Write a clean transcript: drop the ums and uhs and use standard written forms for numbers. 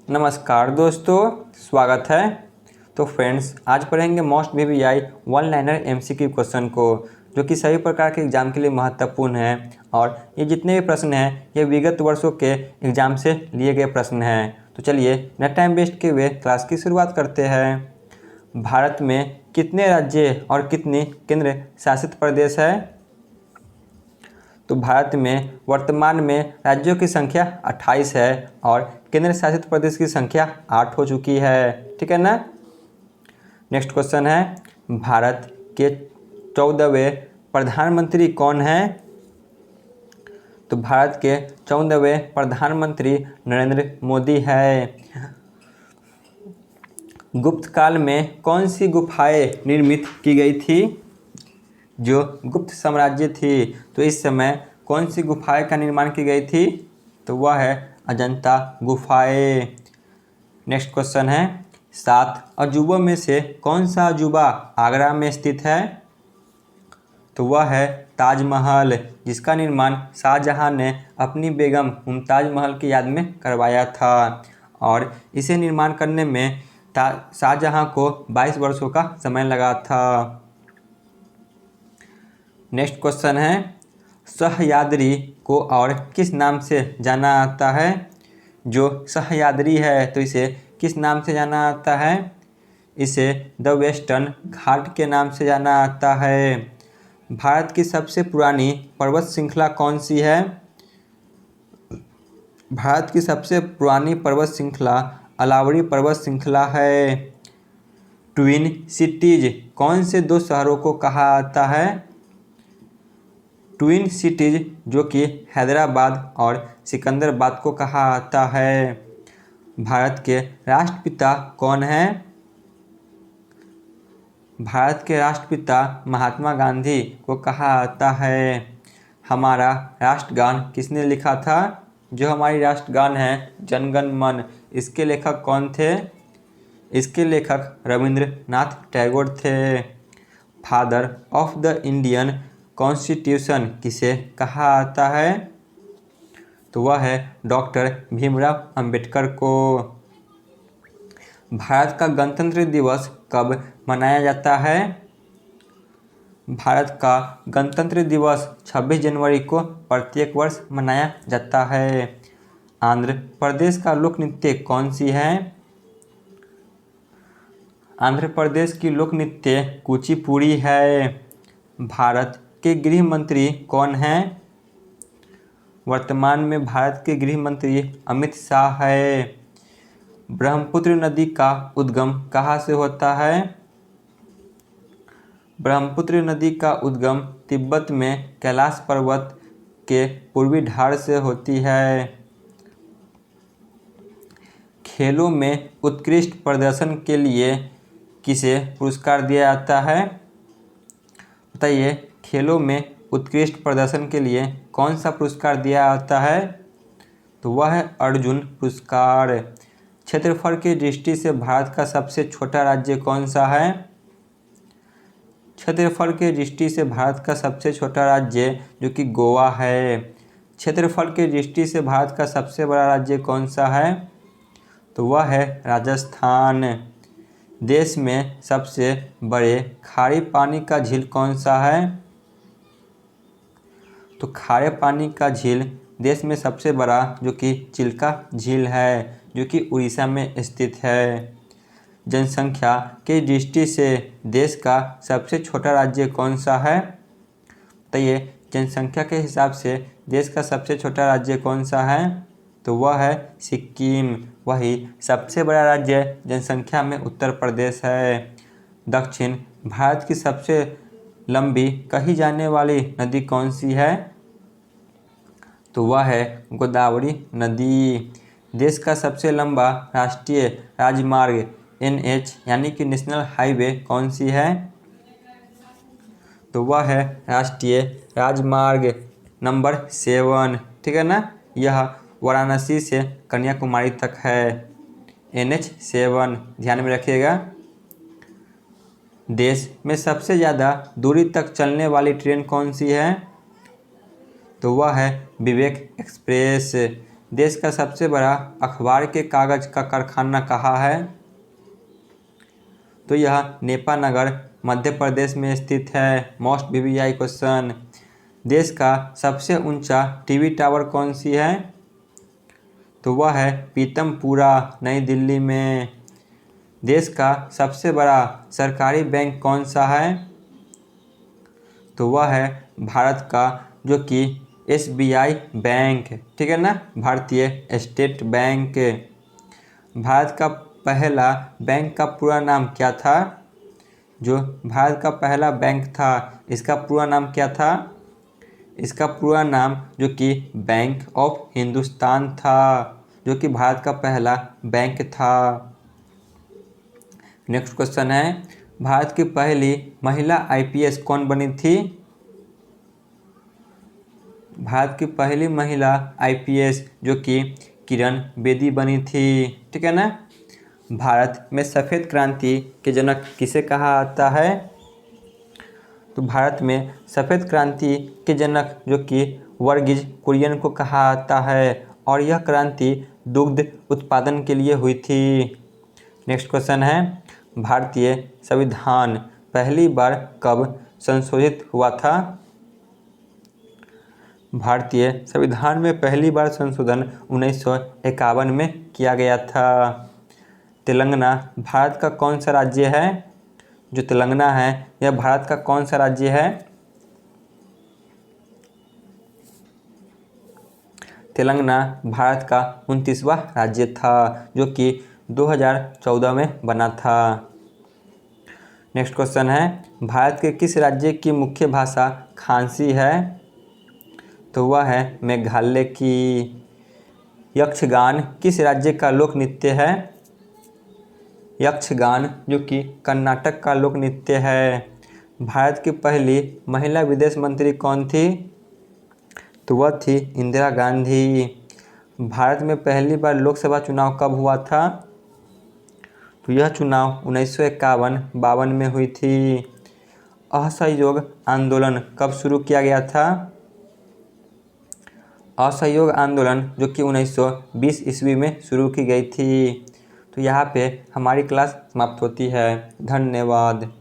नमस्कार दोस्तों, स्वागत है। तो फ्रेंड्स, आज पढ़ेंगे most VVI one liner MCQ question को, जो कि सभी प्रकार के एग्जाम के लिए महत्वपूर्ण है। और ये जितने भी प्रश्न हैं ये विगत वर्षों के एग्जाम से लिए गए प्रश्न हैं। तो चलिए बिना टाइम वेस्ट किए हुए क्लास की शुरुआत करते हैं। भारत में कितने राज्य और कितनी केंद्र शासित प्रदेश है? तो भारत में वर्तमान में राज्यों की संख्या 28 है और केंद्र शासित प्रदेश की संख्या 8 हो चुकी है। ठीक है ना। नेक्स्ट क्वेश्चन है, भारत के 14वें प्रधानमंत्री कौन है? तो भारत के 14वें प्रधानमंत्री नरेंद्र मोदी है। गुप्त काल में कौन सी गुफाएं निर्मित की गई थी? जो गुप्त साम्राज्य थी, तो इस समय कौन सी गुफाएं का निर्माण की गई थी? तो वह है अजंता गुफाएं। नेक्स्ट क्वेश्चन है, 7 अजूबों में से कौन सा अजूबा आगरा में स्थित है? तो वह है ताजमहल, जिसका निर्माण शाहजहां ने अपनी बेगम मुमताज महल की याद में करवाया था। और इसे निर्माण करने में शाहजहां को 22 वर्षों का समय लगा था। नेक्स्ट क्वेश्चन है, सह्याद्री को और किस नाम से जाना जाता है? जो सह्याद्री है तो इसे किस नाम से जाना जाता है? इसे द वेस्टर्न घाट के नाम से जाना जाता है। भारत की सबसे पुरानी पर्वत श्रृंखला कौन सी है? भारत की सबसे पुरानी पर्वत श्रृंखला अलावरी पर्वत श्रृंखला है। ट्विन सिटीज कौन से दो शहरों को कहा जाता है? ट्विन सिटीज जो कि हैदराबाद और सिकंदराबाद को कहा जाता है। भारत के राष्ट्रपिता कौन है? भारत के राष्ट्रपिता महात्मा गांधी को कहा जाता है। हमारा राष्ट्रगान किसने लिखा था? जो हमारी राष्ट्रगान है जन गण मन, इसके लेखक कौन थे? इसके लेखक रविंद्रनाथ टैगोर थे। Father of the Indian constitution किसे कहा जाता है? तो वह है डॉक्टर भीमराव अंबेडकर को। भारत का गणतंत्र दिवस कब मनाया जाता है? भारत का गणतंत्र दिवस 26 जनवरी को प्रत्येक वर्ष मनाया जाता है। आंध्र प्रदेश का लोक नृत्य कौन सी है? आंध्र प्रदेश की लोक नृत्य कुचिपुड़ी है। भारत के गृह मंत्री कौन हैं? वर्तमान में भारत के गृह मंत्री अमित शाह है। ब्रह्मपुत्र नदी का उद्गम कहाँ से होता है? ब्रह्मपुत्र नदी का उद्गम तिब्बत में कैलाश पर्वत के पूर्वी ढाल से होती है। खेलों में उत्कृष्ट प्रदर्शन के लिए किसे पुरस्कार दिया जाता है? बताइए, खेलों में उत्कृष्ट प्रदर्शन के लिए कौन सा पुरस्कार दिया जाता है? तो वह है अर्जुन पुरस्कार। क्षेत्रफल की दृष्टि से भारत का सबसे छोटा राज्य कौन सा है? क्षेत्रफल की दृष्टि से भारत का सबसे छोटा राज्य जो कि गोवा है। क्षेत्रफल की दृष्टि से भारत का सबसे बड़ा राज्य कौन सा है? तो वह है राजस्थान। देश में सबसे बड़े खारे पानी का झील कौन सा है? तो खारे पानी का झील देश में सबसे बड़ा जो कि चिल्का झील है, जो कि उड़ीसा में स्थित है। जनसंख्या की दृष्टि से देश का सबसे छोटा राज्य कौन सा है? तो ये जनसंख्या के हिसाब से देश का सबसे छोटा राज्य कौन सा है? तो वह है सिक्किम। वही सबसे बड़ा राज्य जनसंख्या में उत्तर प्रदेश है। दक्षिण भारत की सबसे लंबी कही जाने वाली नदी कौन सी है? तो वह है गोदावरी नदी। देश का सबसे लंबा राष्ट्रीय राजमार्ग NH यानी कि नेशनल हाईवे कौन सी है? तो वह है राष्ट्रीय राजमार्ग नंबर 7। ठीक है ना। यह वाराणसी से कन्याकुमारी तक है। NH7 ध्यान में रखिएगा। देश में सबसे ज़्यादा दूरी तक चलने वाली ट्रेन कौन सी है? तो वह है विवेक एक्सप्रेस। देश का सबसे बड़ा अखबार के कागज का कारखाना कहाँ है? तो यह नेपानगर मध्य प्रदेश में स्थित है। Most VVI question. देश का सबसे ऊंचा टीवी टावर कौन सी है? तो वह है पीतमपुरा, नई दिल्ली में। देश का सबसे बड़ा सरकारी बैंक कौन सा है? तो वह है भारत का जो कि एसबीआई बैंक, ठीक है ना, भारतीय स्टेट बैंक। भारत का पहला बैंक का पूरा नाम क्या था? जो भारत का पहला बैंक था इसका पूरा नाम क्या था? इसका पूरा नाम जो कि बैंक ऑफ हिंदुस्तान था, जो कि भारत का पहला बैंक था। नेक्स्ट क्वेश्चन है, भारत की पहली महिला आईपीएस कौन बनी थी? भारत की पहली महिला आईपीएस जो कि किरण बेदी बनी थी, ठीक है ना। भारत में सफ़ेद क्रांति के जनक किसे कहा जाता है? तो भारत में सफ़ेद क्रांति के जनक जो कि वर्गीज कुरियन को कहा जाता है और यह क्रांति दुग्ध उत्पादन के लिए हुई थी। नेक्स्ट क्वेश्चन है, भारतीय संविधान पहली बार कब संशोधित हुआ था? भारतीय संविधान में पहली बार संशोधन 1951 में किया गया था। तेलंगाना भारत का कौन सा राज्य है? जो तेलंगाना है यह भारत का कौन सा राज्य है? तेलंगाना भारत का 29वां राज्य था जो कि 2014 में बना था। नेक्स्ट क्वेश्चन है, भारत के किस राज्य की मुख्य भाषा खांसी है? तो वह है मेघालय की। यक्षगान किस राज्य का लोक नृत्य है? यक्षगान जो कि कर्नाटक का लोक नृत्य है। भारत की पहली महिला विदेश मंत्री कौन थी? तो वह थी इंदिरा गांधी। भारत में पहली बार लोकसभा चुनाव कब हुआ था? तो यह चुनाव 1951-52 में हुई थी। असहयोग आंदोलन कब शुरू किया गया था? असहयोग आंदोलन जो कि 1920 ईस्वी में शुरू की गई थी। तो यहाँ पे हमारी क्लास समाप्त होती है। धन्यवाद।